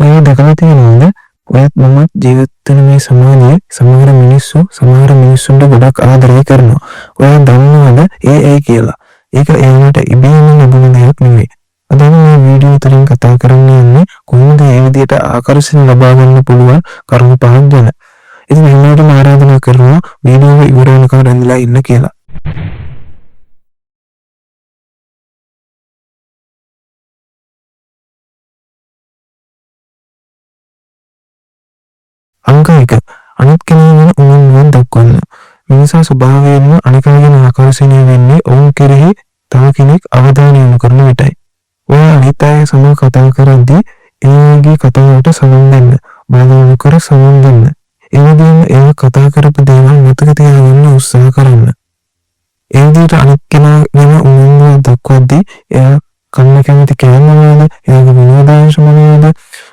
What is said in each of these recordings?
ඒ දැකලා තියෙනවද? ඔයත් මමත් ජීවත් වෙන මේ සමාජයේ සමහර මිනිස්සුන්ට ගොඩක් ආදරය කරනවා. ඔයා දන්නවද AI කියලා? ඒක එයාට ඉබේම ලැබුණ දෙයක් නෙවෙයි. අද මේ වීඩියෝ තුලින් කතා කරන්න යන්නේ කොහොමද මේ විදිහට ආකර්ෂණ ලබා ගන්න පුළුවන් කරුණු පහක් ගැන. ඉතින් හැමෝටම ආරාධනා කරනවා වීඩියෝ එක ඉවර වෙනකම් රැඳිලා ඉන්න කියලා. අංක 1. අනිත් කෙනා ගැන උනන්දුවක් දක්වන්න. මිනිසා ස්වභාවයෙන්ම අනිකා ගැන ආකර්ෂණය වෙන්නේ ඔවුන් කෙරෙහි තව කෙනෙක් අවධානය යොමු කරන විටයි. ඔයා අනිත් අය සමග කතා කරද්දී එයාගේ කතාවට සමන් දෙන්න. බාධා කර සමන් දෙන්න. ඒ වගේම එයා කතා කරපු දේවල් මතක තියාගන්න උත්සාහ කරන්න. ඒ විදිහට අනිත් කෙනා ගැන උනන්දුවක් දක්වද්දී එයා කන්න කැමති කෑම මොනවද? එයාගේ විනෝදාංශ මොනවද?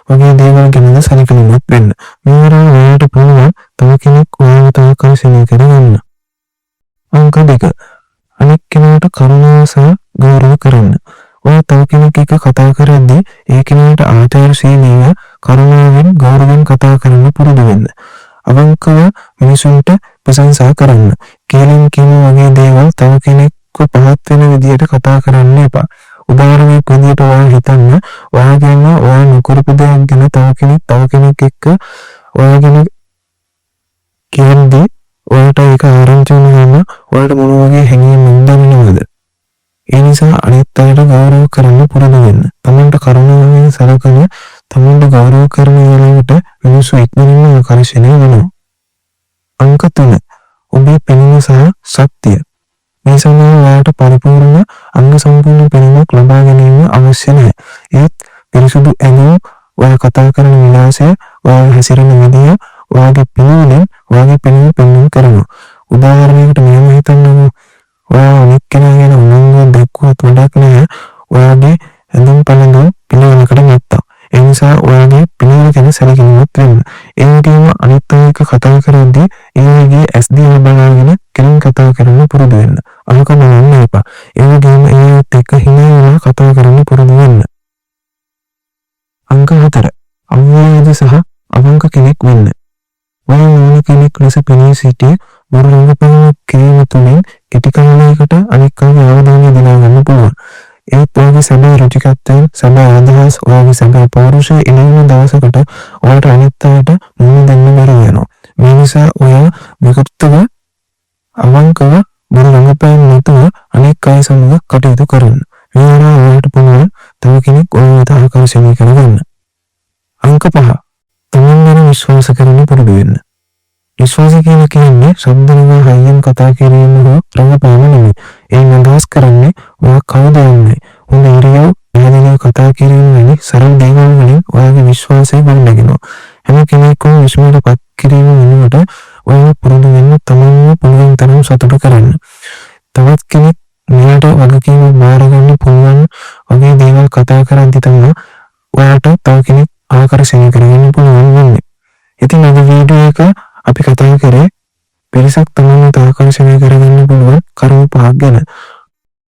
වගේ දේවල් ගැනද සැලකිලිමත් වෙන්න. මේවරම ඔයාලට පුළුවන් තව කෙනෙක් ඔයාලට ආකර්ෂණය කරගන්න. අංක 2. අනිත් කෙනාට කරුණාව සහ ගෞරව කරන්න. ඔයා තව කෙනෙක් එක්ක කතා කරද්දී ඒ කෙනාට ආචාරශීලීව කරුණාවෙන් ගෞරවයෙන් කතා කරන්න පුරුදු වෙන්න. අවංකව මිනිසුන්ට ප්‍රශංසා කරන්න. කේලම් කියනවා වගේ දේවල් තව කෙනෙක්ව පහත් වෙන විදියට කතා කරන්න එපා. උදාහරණයක් විදියට ඔයා හිතන්න ඔයා ගැන ඔයා නොකරපු දෙයක් ගැන තව කෙනෙක් එක්ක ඔයා ගැන කියන්නේ ඔයාට ඒක ආරංචි වෙනවම ඔයාට මොන වගේ හැඟීමක් දැනෙනවද? ඒ නිසා අනිත් අයට ගෞරව කරන්න පුරුදු වෙන්න. තමන්ට කරුණාවෙන් සලකන තමන්ට ගෞරව කරන වෙලාවට මිනිස්සු ඉක්මනින්ම ආකර්ෂණය වෙනවා. අංක 3. ඔබේ පෙනුම සහ ශක්තිය. මේ සමහර ඔයාට පරිපූර්ණ අංග සම්පූර්ණ පෙනුමක් ලබා ගැනීම අවශ්‍ය නැහැ. ඒත් පිරිසුදු ඇඳුම්, ඔයා කතා කරන විලාසය, ඔයා හැසිරෙන විදිය, ඔයාගේ පිළිවෙලින් ඔයාගේ පෙනුම පෙන්වන්න කරනවා. උදාහරණයකට මෙහෙම හිතන්නකෝ. ඔයා අනිත් කෙනා ගැන උනන්දුවක් දක්වුවත් වැඩක් නැහැ. ඔයාගේ ඇඳුම් පැළඳුම් පිළිවෙලකට නැත්තම්. ඒ නිසා ඔයාගේ පිළිවෙල ගැන සැලකිලිමත් වෙන්න. ඒ වගේම අනිත් අය එක්ක කතා කරද්දී ඒගේ ඇස් දිහා බලාගෙන කෙලින් කතා කරන්න පුරුදු වෙන්න. අහක බලන්න එපා. ඒ වගේම ඒත් එක්ක හිනා වෙලා කතා කරන්න පුරුදු වෙන්න. අංක 4. අවවාද සහ අවංක කෙනෙක් වෙන්න. ඔයා ඕන කෙනෙක් ලෙස පෙනී සිටී බොරු රංගපෑම කිරීම තුළින් කෙටි කාලයකට අනික් අයගේ අවධානය දිනා ගන්න පුළුවන්. ඒත් ඔයාගේ සැබෑ රුචිකත්වයන්, සැබෑ අදහස්, ඔයාගේ සැබෑ පෞරුෂය ඉලෙන දවසකට ඔයාට අනිත් අයට මුහුණ දෙන්න බැරි වෙනවා. මේ නිසා ඔයා විකෘතව අවංකව බොරු රංගපෑම නැතුව අනික් අය සමග කටයුතු කරන්න. මේ වරා ඔයාට පුළුවන් තව කෙනෙක් ඔයාට ආකර්ෂණය කරගන්න. අංක 5. තමන් ගැන විශ්වාස කරන්න පුරුදු වෙන්න. විශ්වාස කියලා කියන්නේ ශබ්ද නගා හයියෙන් කතා කිරීම හෝ රංගපෑම නෙමෙයි. ඒ අදහස් කරන්නේ ඔයා කවුද යන්නේ. හොඳ ඉරියව්, පැහැදිලිව කතා කිරීම වැනි සරල දේවල් වලින් ඔයාගේ විශ්වාසය ගොඩනගෙනවා. හැම කෙනෙක්ම විශ්වාසපත් කිරීම වෙනුවට ඔයා පුරුදු වෙන්න තමන්ව පුළුවන් තරම් සතුටු කරන්න. තවත් කෙනෙක් මෙයාට වගකීම බාර ගන්න පුළුවන් වගේ දේවල් කතා කරද්දී තමයි ඔයාට තව කෙනෙක් ආකර්ෂණය කරගන්න පුළුවන් වෙන්නේ. ඉතින් අද වීඩියෝ එක අපි කතා කරේ පිරිසක් තමන්ව ආකර්ෂණය කරගන්න පුළුවන් කරුණු 5 ගැන.